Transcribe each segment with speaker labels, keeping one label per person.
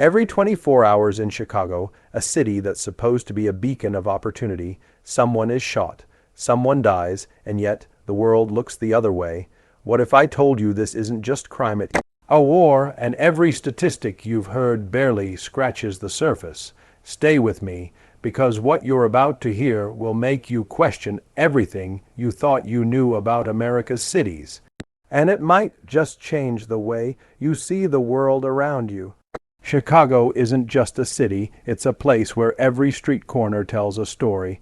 Speaker 1: Every 24 hours in Chicago, a city that's supposed to be a beacon of opportunity, someone is shot, someone dies, and yet the world looks the other way. What if I told you this isn't just crime, it's a war, and every statistic you've heard barely scratches the surface? Stay with me, because what you're about to hear will make you question everything you thought you knew about America's cities. And it might just change the way you see the world around you. Chicago isn't just a city, it's a place where every street corner tells a story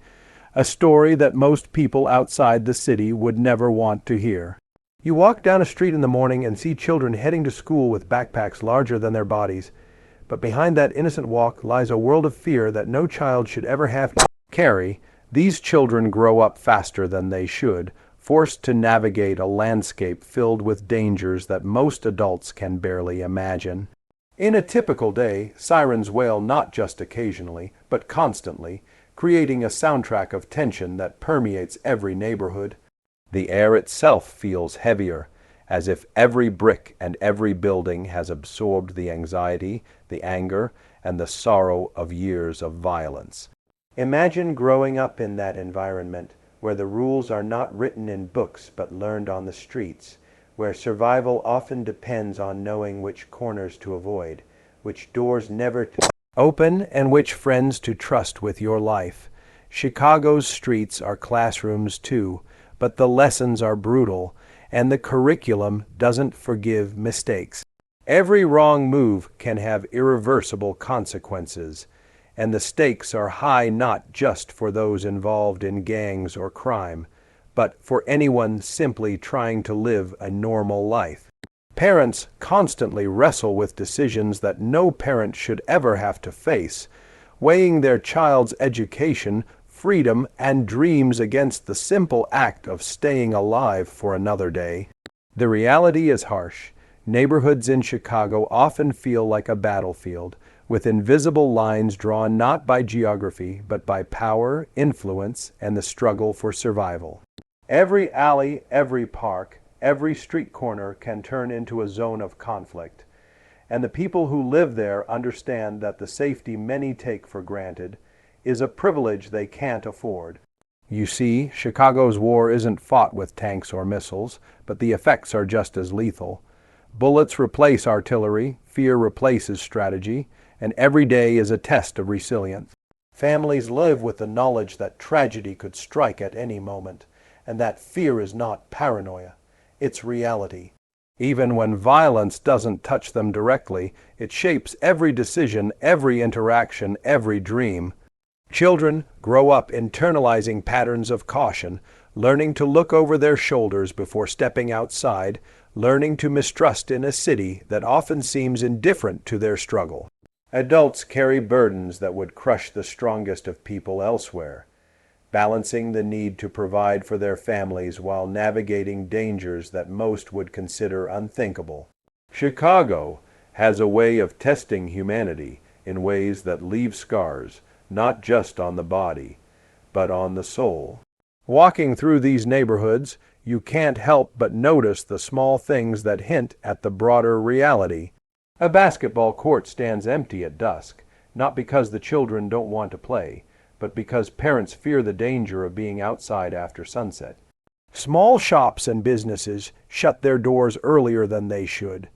Speaker 1: that most people outside the city would never want to hear. You walk down a street in the morning and see children heading to school with backpacks larger than their bodies, but behind that innocent walk lies a world of fear that no child should ever have to carry. These children grow up faster than they should, forced to navigate a landscape filled with dangers that most adults can barely imagine. In a typical day, sirens wail not just occasionally, but constantly, creating a soundtrack of tension that permeates every neighborhood. The air itself feels heavier, as if every brick and every building has absorbed the anxiety, the anger, and the sorrow of years of violence. Imagine growing up in that environment, where the rules are not written in books but learned on the streets, where survival often depends on knowing which corners to avoid, which doors never to open, and which friends to trust with your life. Chicago's streets are classrooms too, but the lessons are brutal, and the curriculum doesn't forgive mistakes. Every wrong move can have irreversible consequences, and the stakes are high not just for those involved in gangs or crime, but for anyone simply trying to live a normal life. Parents constantly wrestle with decisions that no parent should ever have to face, weighing their child's education, freedom, and dreams against the simple act of staying alive for another day. The reality is harsh. Neighborhoods in Chicago often feel like a battlefield, with invisible lines drawn not by geography, but by power, influence, and the struggle for survival. Every alley, every park, every street corner can turn into a zone of conflict, and the people who live there understand that the safety many take for granted is a privilege they can't afford. You see, Chicago's war isn't fought with tanks or missiles, but the effects are just as lethal. Bullets replace artillery, fear replaces strategy, and every day is a test of resilience. Families live with the knowledge that tragedy could strike at any moment, and that fear is not paranoia, it's reality. Even when violence doesn't touch them directly, it shapes every decision, every interaction, every dream. Children grow up internalizing patterns of caution, learning to look over their shoulders before stepping outside, learning to mistrust in a city that often seems indifferent to their struggle. Adults carry burdens that would crush the strongest of people elsewhere, balancing the need to provide for their families while navigating dangers that most would consider unthinkable. Chicago has a way of testing humanity in ways that leave scars, not just on the body, but on the soul. Walking through these neighborhoods, you can't help but notice the small things that hint at the broader reality. A basketball court stands empty at dusk, not because the children don't want to play, but because parents fear the danger of being outside after sunset. Small shops and businesses shut their doors earlier than they should,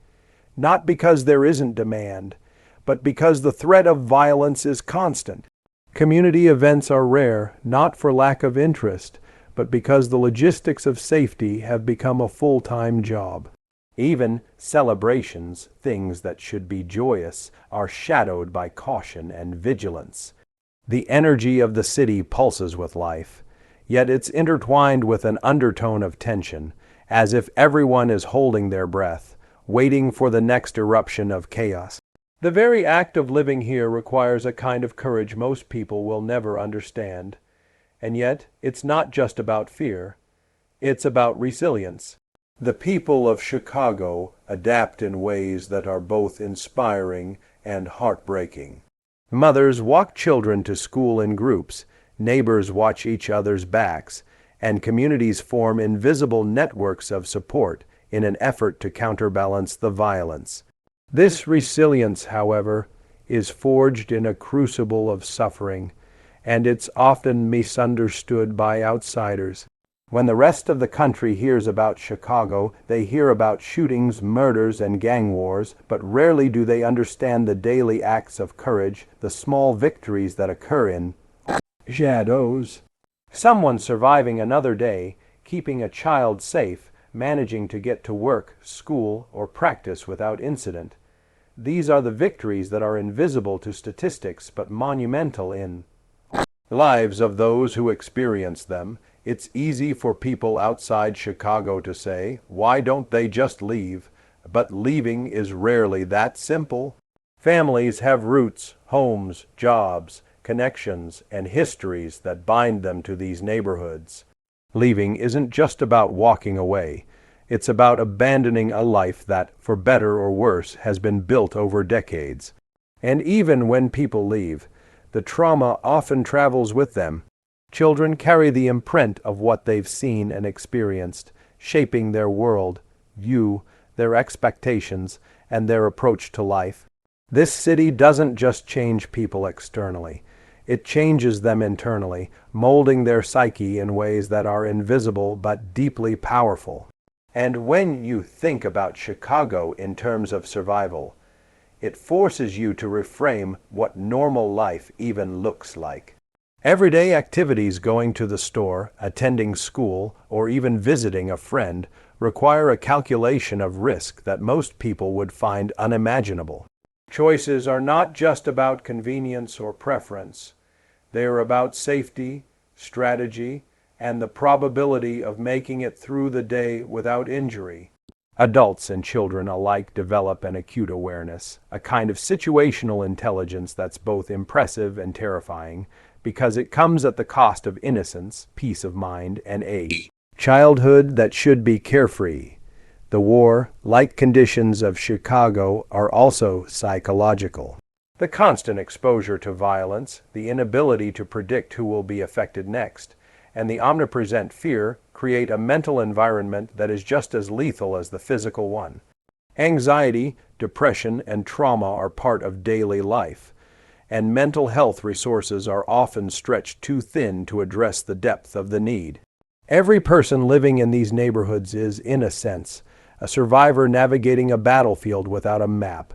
Speaker 1: not because there isn't demand, but because the threat of violence is constant. Community events are rare, not for lack of interest, but because the logistics of safety have become a full-time job. Even celebrations, things that should be joyous, are shadowed by caution and vigilance. The energy of the city pulses with life, yet it's intertwined with an undertone of tension, as if everyone is holding their breath, waiting for the next eruption of chaos. The very act of living here requires a kind of courage most people will never understand. And yet, it's not just about fear. It's about resilience. The people of Chicago adapt in ways that are both inspiring and heartbreaking. Mothers walk children to school in groups, neighbors watch each other's backs, and communities form invisible networks of support in an effort to counterbalance the violence. This resilience, however, is forged in a crucible of suffering, and it's often misunderstood by outsiders. When the rest of the country hears about Chicago, they hear about shootings, murders, and gang wars, but rarely do they understand the daily acts of courage, the small victories that occur in shadows. Someone surviving another day, keeping a child safe, managing to get to work, school, or practice without incident. These are the victories that are invisible to statistics but monumental in the lives of those who experience them. It's easy for people outside Chicago to say, why don't they just leave? But leaving is rarely that simple. Families have roots, homes, jobs, connections, and histories that bind them to these neighborhoods. Leaving isn't just about walking away. It's about abandoning a life that, for better or worse, has been built over decades. And even when people leave, the trauma often travels with them. Children carry the imprint of what they've seen and experienced, shaping their world, view, their expectations, and their approach to life. This city doesn't just change people externally. It changes them internally, molding their psyche in ways that are invisible but deeply powerful. And when you think about Chicago in terms of survival, it forces you to reframe what normal life even looks like. Everyday activities, going to the store, attending school, or even visiting a friend, require a calculation of risk that most people would find unimaginable. Choices are not just about convenience or preference. They are about safety, strategy, and the probability of making it through the day without injury. Adults and children alike develop an acute awareness, a kind of situational intelligence that's both impressive and terrifying, because it comes at the cost of innocence, peace of mind, and a childhood that should be carefree. The war-like conditions of Chicago are also psychological. The constant exposure to violence, the inability to predict who will be affected next, and the omnipresent fear create a mental environment that is just as lethal as the physical one. Anxiety, depression, and trauma are part of daily life, and mental health resources are often stretched too thin to address the depth of the need. Every person living in these neighborhoods is, in a sense, a survivor navigating a battlefield without a map,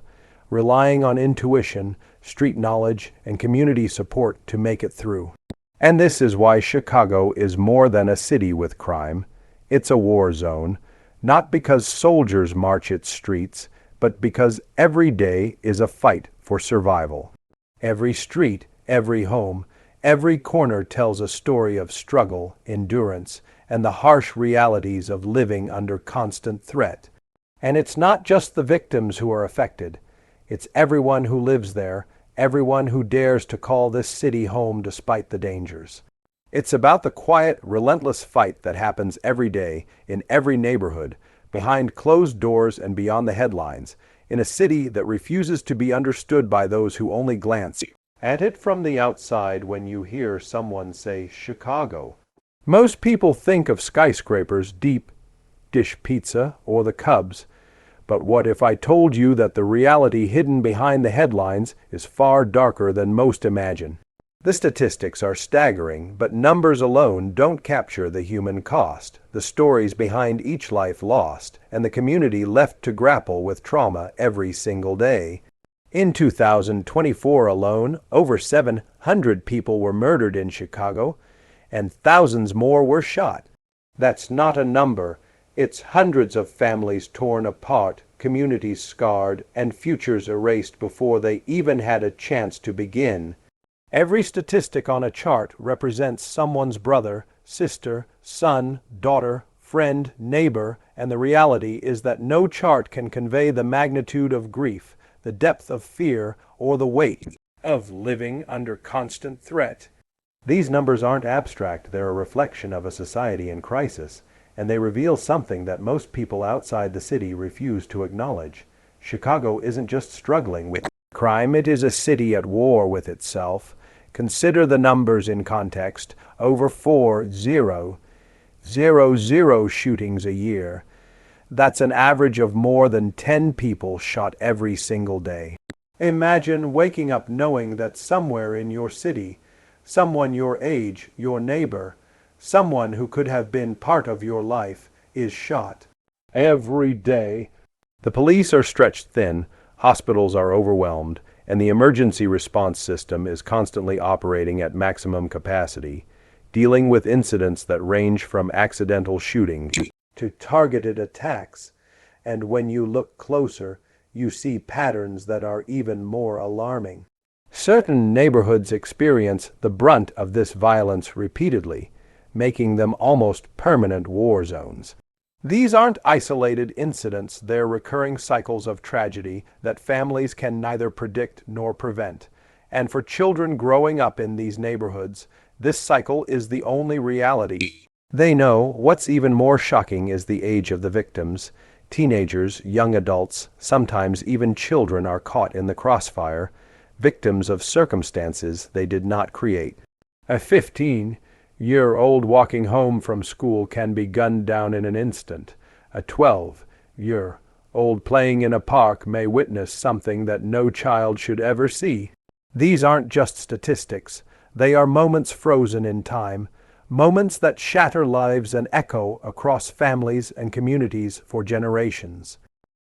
Speaker 1: relying on intuition, street knowledge, and community support to make it through. And this is why Chicago is more than a city with crime. It's a war zone, not because soldiers march its streets, but because every day is a fight for survival. Every street, every home, every corner tells a story of struggle, endurance, and the harsh realities of living under constant threat. And it's not just the victims who are affected. It's everyone who lives there, everyone who dares to call this city home despite the dangers. It's about the quiet, relentless fight that happens every day, in every neighborhood, behind closed doors and beyond the headlines, in a city that refuses to be understood by those who only glance at it from the outside. When you hear someone say Chicago, most people think of skyscrapers, deep dish pizza, or the Cubs. But what if I told you that the reality hidden behind the headlines is far darker than most imagine? The statistics are staggering, but numbers alone don't capture the human cost, the stories behind each life lost, and the community left to grapple with trauma every single day. In 2024 alone, over 700 people were murdered in Chicago, and thousands more were shot. That's not a number. It's hundreds of families torn apart, communities scarred, and futures erased before they even had a chance to begin. Every statistic on a chart represents someone's brother, sister, son, daughter, friend, neighbor, and the reality is that no chart can convey the magnitude of grief, the depth of fear, or the weight of living under constant threat. These numbers aren't abstract, they're a reflection of a society in crisis, and they reveal something that most people outside the city refuse to acknowledge. Chicago isn't just struggling with crime, it is a city at war with itself. Consider the numbers in context. Over 4,000 shootings a year. That's an average of more than 10 people shot every single day. Imagine waking up knowing that somewhere in your city, someone your age, your neighbor, someone who could have been part of your life, is shot. Every day. The police are stretched thin, hospitals are overwhelmed, and the emergency response system is constantly operating at maximum capacity, dealing with incidents that range from accidental shootings to targeted attacks. And when you look closer, you see patterns that are even more alarming. Certain neighborhoods experience the brunt of this violence repeatedly, making them almost permanent war zones. These aren't isolated incidents, they're recurring cycles of tragedy that families can neither predict nor prevent. And for children growing up in these neighborhoods, this cycle is the only reality. They know what's even more shocking is the age of the victims. Teenagers, young adults, sometimes even children are caught in the crossfire, victims of circumstances they did not create. A 15-year-old walking home from school can be gunned down in an instant. A 12-year-old playing in a park may witness something that no child should ever see. These aren't just statistics. They are moments frozen in time, moments that shatter lives and echo across families and communities for generations.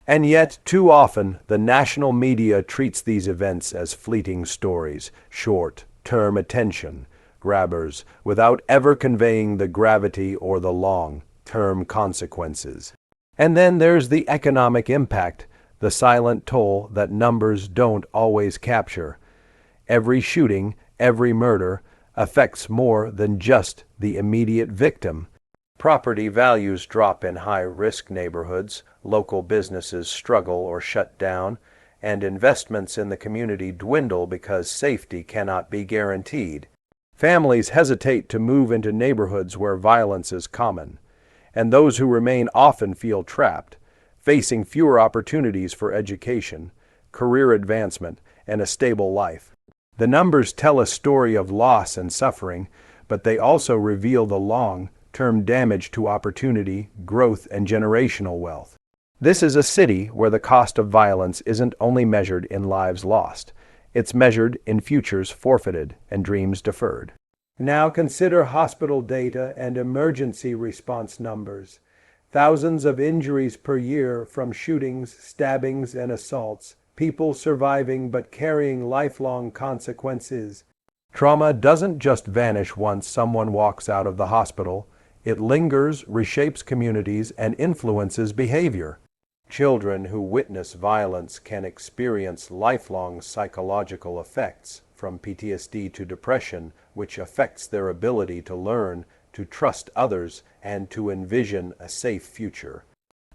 Speaker 1: And yet, too often, the national media treats these events as fleeting stories, short-term attention grabbers, without ever conveying the gravity or the long-term consequences. And then there's the economic impact, the silent toll that numbers don't always capture. Every shooting, every murder, affects more than just the immediate victim. Property values drop in high-risk neighborhoods, local businesses struggle or shut down, and investments in the community dwindle because safety cannot be guaranteed. Families hesitate to move into neighborhoods where violence is common, and those who remain often feel trapped, facing fewer opportunities for education, career advancement, and a stable life. The numbers tell a story of loss and suffering, but they also reveal the long-term damage to opportunity, growth, and generational wealth. This is a city where the cost of violence isn't only measured in lives lost, it's measured in futures forfeited and dreams deferred. Now consider hospital data and emergency response numbers. Thousands of injuries per year from shootings, stabbings, and assaults. People surviving but carrying lifelong consequences. Trauma doesn't just vanish once someone walks out of the hospital. It lingers, reshapes communities, and influences behavior. Children who witness violence can experience lifelong psychological effects, from PTSD to depression, which affects their ability to learn, to trust others, and to envision a safe future.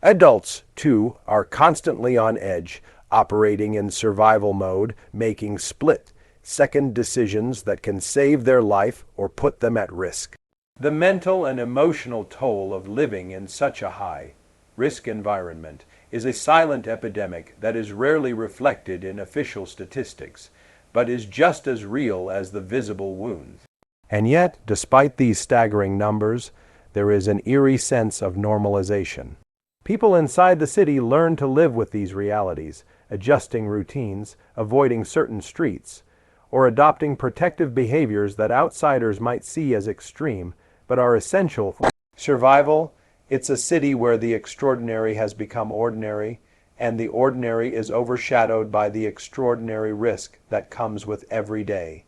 Speaker 1: Adults, too, are constantly on edge, operating in survival mode, making split-second decisions that can save their life or put them at risk. The mental and emotional toll of living in such a high-risk environment is a silent epidemic that is rarely reflected in official statistics, but is just as real as the visible wounds. And yet, despite these staggering numbers, there is an eerie sense of normalization. People inside the city learn to live with these realities, adjusting routines, avoiding certain streets, or adopting protective behaviors that outsiders might see as extreme, but are essential for survival. It's a city where the extraordinary has become ordinary, and the ordinary is overshadowed by the extraordinary risk that comes with every day.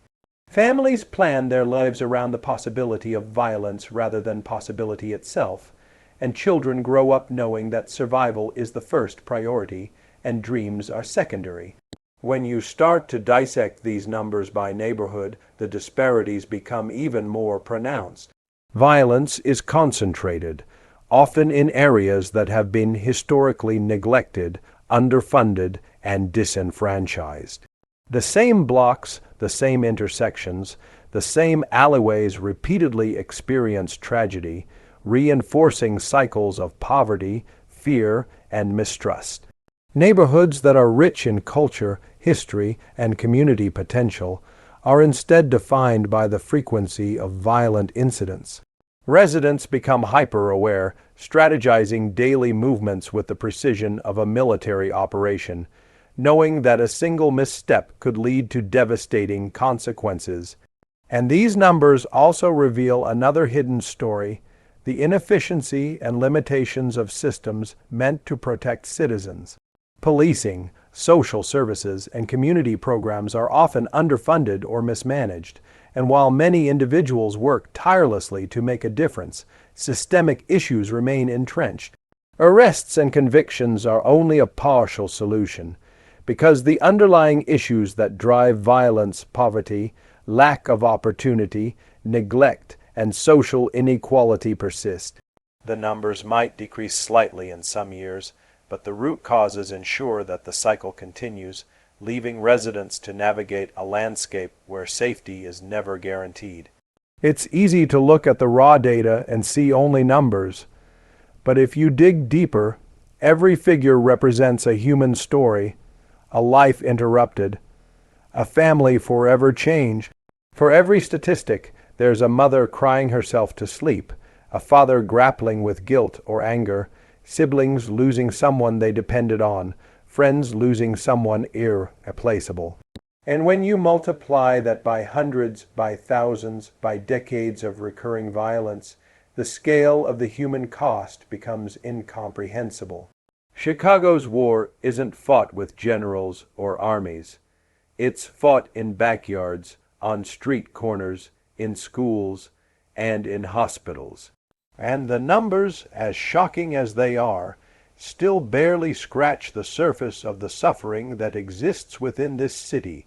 Speaker 1: Families plan their lives around the possibility of violence rather than possibility itself, and children grow up knowing that survival is the first priority and dreams are secondary. When you start to dissect these numbers by neighborhood, the disparities become even more pronounced. Violence is concentrated, often in areas that have been historically neglected, underfunded, and disenfranchised. The same blocks, the same intersections, the same alleyways repeatedly experience tragedy, reinforcing cycles of poverty, fear, and mistrust. Neighborhoods that are rich in culture, history, and community potential are instead defined by the frequency of violent incidents. Residents become hyper-aware, strategizing daily movements with the precision of a military operation, knowing that a single misstep could lead to devastating consequences. And these numbers also reveal another hidden story: the inefficiency and limitations of systems meant to protect citizens. Policing, social services, and community programs are often underfunded or mismanaged, and while many individuals work tirelessly to make a difference, systemic issues remain entrenched. Arrests and convictions are only a partial solution, because the underlying issues that drive violence, poverty, lack of opportunity, neglect, and social inequality persist. The numbers might decrease slightly in some years, but the root causes ensure that the cycle continues, leaving residents to navigate a landscape where safety is never guaranteed. It's easy to look at the raw data and see only numbers, but if you dig deeper, every figure represents a human story, a life interrupted, a family forever changed. For every statistic, there's a mother crying herself to sleep, a father grappling with guilt or anger, siblings losing someone they depended on, friends losing someone irreplaceable. And when you multiply that by hundreds, by thousands, by decades of recurring violence, the scale of the human cost becomes incomprehensible. Chicago's war isn't fought with generals or armies. It's fought in backyards, on street corners, in schools, and in hospitals. And the numbers, as shocking as they are, still barely scratch the surface of the suffering that exists within this city.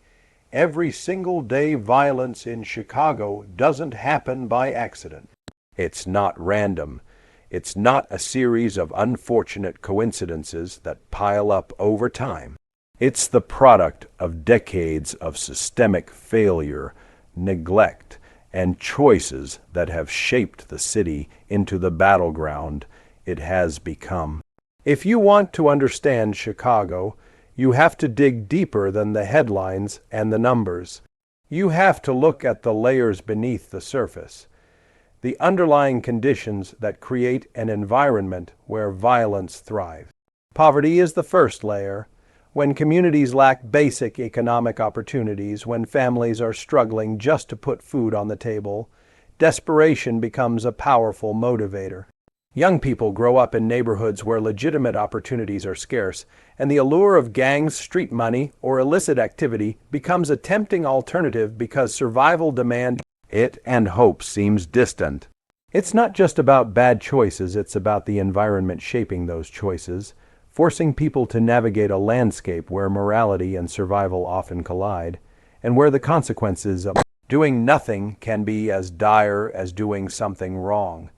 Speaker 1: Every single day violence in Chicago doesn't happen by accident. It's not random. It's not a series of unfortunate coincidences that pile up over time. It's the product of decades of systemic failure, neglect, and choices that have shaped the city into the battleground it has become. If you want to understand Chicago, you have to dig deeper than the headlines and the numbers. You have to look at the layers beneath the surface, the underlying conditions that create an environment where violence thrives. Poverty is the first layer. When communities lack basic economic opportunities, when families are struggling just to put food on the table, desperation becomes a powerful motivator. Young people grow up in neighborhoods where legitimate opportunities are scarce, and the allure of gangs, street money, or illicit activity becomes a tempting alternative because survival demands it and hope seems distant. It's not just about bad choices, it's about the environment shaping those choices, forcing people to navigate a landscape where morality and survival often collide, and where the consequences of doing nothing can be as dire as doing something wrong.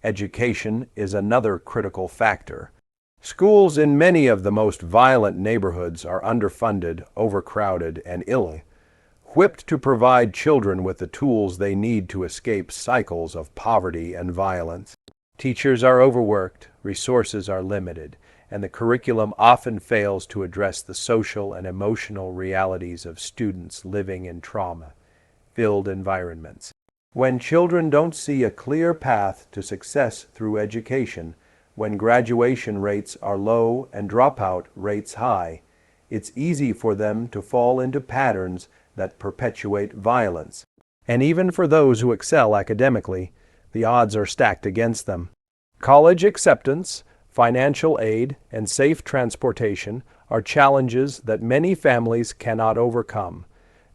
Speaker 1: Education is another critical factor. Schools in many of the most violent neighborhoods are underfunded, overcrowded, and ill-equipped to provide children with the tools they need to escape cycles of poverty and violence. Teachers are overworked, resources are limited, and the curriculum often fails to address the social and emotional realities of students living in trauma-filled environments. When children don't see a clear path to success through education, when graduation rates are low and dropout rates high, it's easy for them to fall into patterns that perpetuate violence. And even for those who excel academically, the odds are stacked against them. College acceptance, financial aid, and safe transportation are challenges that many families cannot overcome,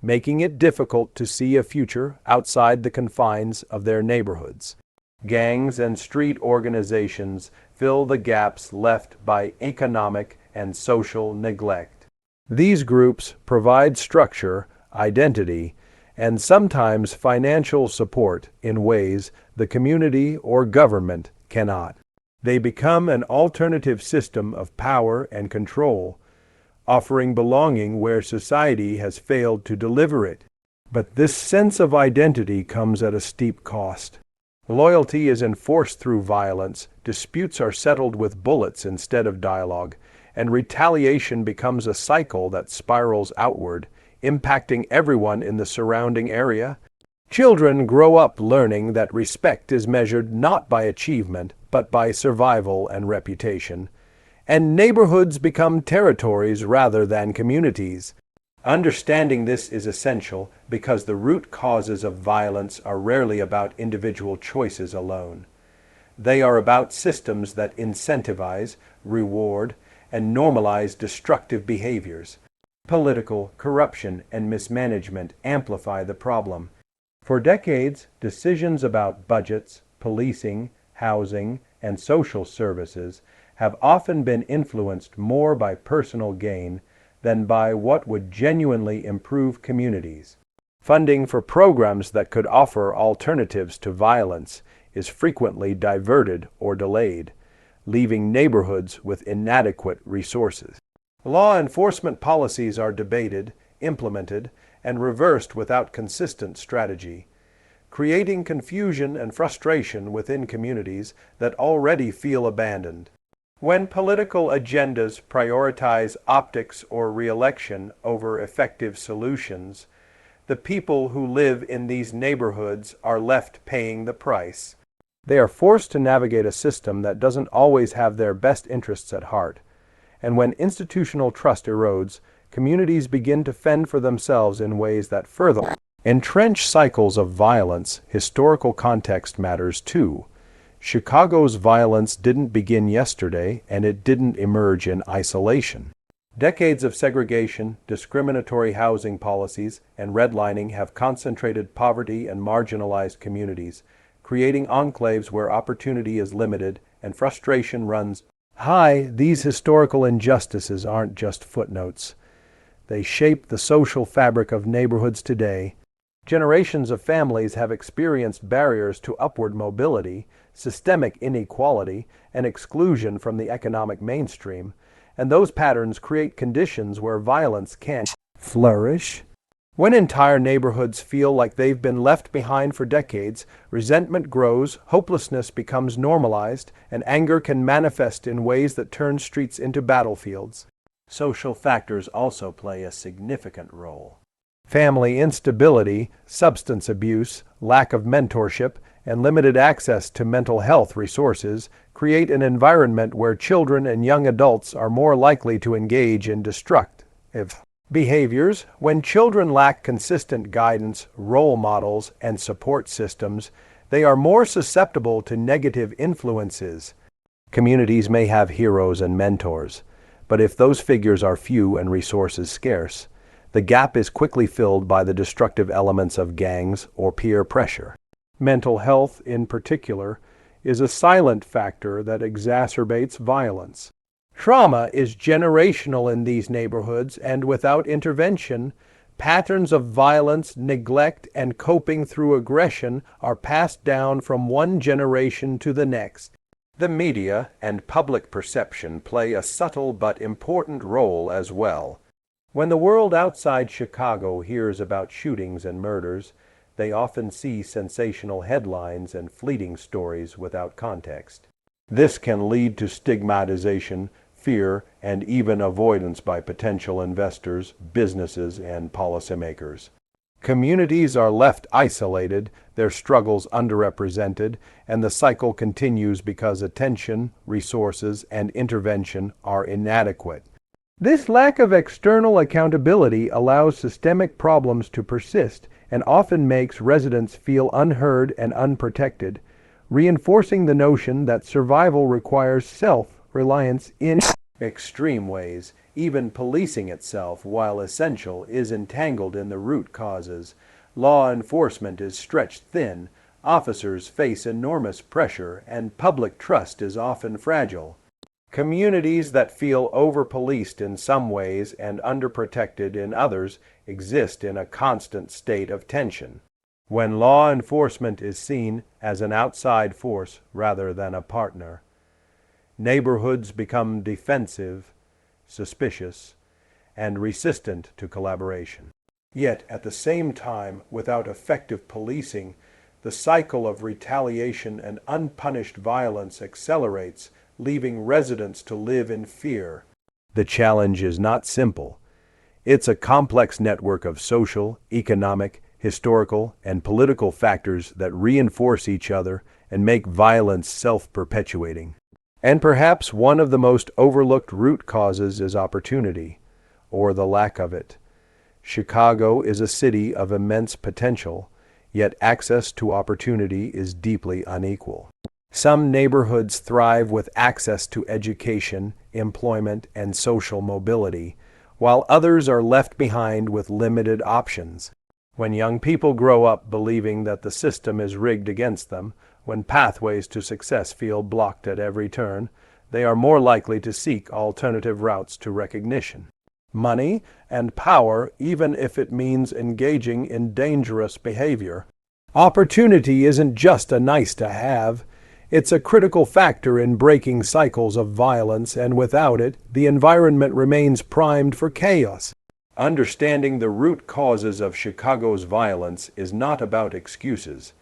Speaker 1: making it difficult to see a future outside the confines of their neighborhoods. Gangs and street organizations fill the gaps left by economic and social neglect. These groups provide structure, identity, and sometimes financial support in ways the community or government cannot. They become an alternative system of power and control, offering belonging where society has failed to deliver it. But this sense of identity comes at a steep cost. Loyalty is enforced through violence, disputes are settled with bullets instead of dialogue, and retaliation becomes a cycle that spirals outward, impacting everyone in the surrounding area. Children grow up learning that respect is measured not by achievement, but by survival and reputation. and neighborhoods become territories rather than communities. Understanding this is essential because the root causes of violence are rarely about individual choices alone. They are about systems that incentivize, reward, and normalize destructive behaviors. Political corruption and mismanagement amplify the problem. For decades, decisions about budgets, policing, housing, and social services have often been influenced more by personal gain than by what would genuinely improve communities. Funding for programs that could offer alternatives to violence is frequently diverted or delayed, leaving neighborhoods with inadequate resources. Law enforcement policies are debated, implemented, and reversed without consistent strategy, creating confusion and frustration within communities that already feel abandoned. When political agendas prioritize optics or re-election over effective solutions, the people who live in these neighborhoods are left paying the price. They are forced to navigate a system that doesn't always have their best interests at heart. And when institutional trust erodes, communities begin to fend for themselves in ways that further entrench cycles of violence. Historical context matters too. Chicago's violence didn't begin yesterday, and it didn't emerge in isolation. Decades of segregation, discriminatory housing policies, and redlining have concentrated poverty and marginalized communities, creating enclaves where opportunity is limited and frustration runs high. These historical injustices aren't just footnotes. They shape the social fabric of neighborhoods today. Generations of families have experienced barriers to upward mobility, systemic inequality, and exclusion from the economic mainstream, and those patterns create conditions where violence can flourish. When entire neighborhoods feel like they've been left behind for decades, resentment grows, hopelessness becomes normalized, and anger can manifest in ways that turn streets into battlefields. Social factors also play a significant role. Family instability, substance abuse, lack of mentorship, and limited access to mental health resources create an environment where children and young adults are more likely to engage in destructive behaviors. When children lack consistent guidance, role models, and support systems, they are more susceptible to negative influences. Communities may have heroes and mentors, but if those figures are few and resources scarce, the gap is quickly filled by the destructive elements of gangs or peer pressure. Mental health, in particular, is a silent factor that exacerbates violence. Trauma is generational in these neighborhoods, and without intervention, patterns of violence, neglect, and coping through aggression are passed down from one generation to the next. The media and public perception play a subtle but important role as well. When the world outside Chicago hears about shootings and murders, they often see sensational headlines and fleeting stories without context. This can lead to stigmatization, fear, and even avoidance by potential investors, businesses, and policymakers. Communities are left isolated, their struggles underrepresented, and the cycle continues because attention, resources, and intervention are inadequate. This lack of external accountability allows systemic problems to persist and often makes residents feel unheard and unprotected, reinforcing the notion that survival requires self-reliance in extreme ways. Even policing itself, while essential, is entangled in the root causes. Law enforcement is stretched thin, officers face enormous pressure, and public trust is often fragile. Communities that feel over-policed in some ways and underprotected in others exist in a constant state of tension. When law enforcement is seen as an outside force rather than a partner, neighborhoods become defensive, suspicious, and resistant to collaboration. Yet, at the same time, without effective policing, the cycle of retaliation and unpunished violence accelerates, leaving residents to live in fear. The challenge is not simple. It's a complex network of social, economic, historical, and political factors that reinforce each other and make violence self-perpetuating. And perhaps one of the most overlooked root causes is opportunity, or the lack of it. Chicago is a city of immense potential, yet access to opportunity is deeply unequal. Some neighborhoods thrive with access to education, employment, and social mobility, while others are left behind with limited options. When young people grow up believing that the system is rigged against them, when pathways to success feel blocked at every turn, they are more likely to seek alternative routes to recognition, money, and power, even if it means engaging in dangerous behavior. Opportunity isn't just a nice-to-have. It's a critical factor in breaking cycles of violence, and without it, the environment remains primed for chaos. Understanding the root causes of Chicago's violence is not about excuses.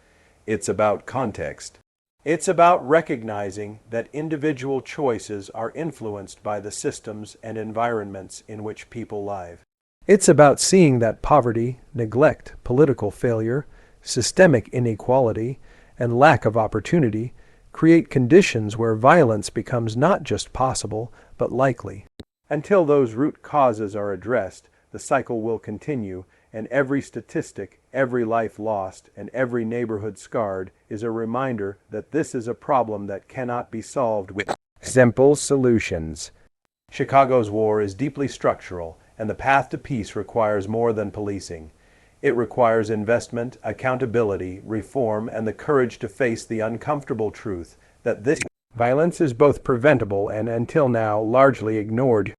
Speaker 1: It's about context. It's about recognizing that individual choices are influenced by the systems and environments in which people live. It's about seeing that poverty, neglect, political failure, systemic inequality, and lack of opportunity create conditions where violence becomes not just possible, but likely. Until those root causes are addressed, the cycle will continue, and every statistic, every life lost, and every neighborhood scarred is a reminder that this is a problem that cannot be solved with simple solutions. Chicago's war is deeply structural, and the path to peace requires more than policing. It requires investment, accountability, reform, and the courage to face the uncomfortable truth that this violence is both preventable and, until now, largely ignored.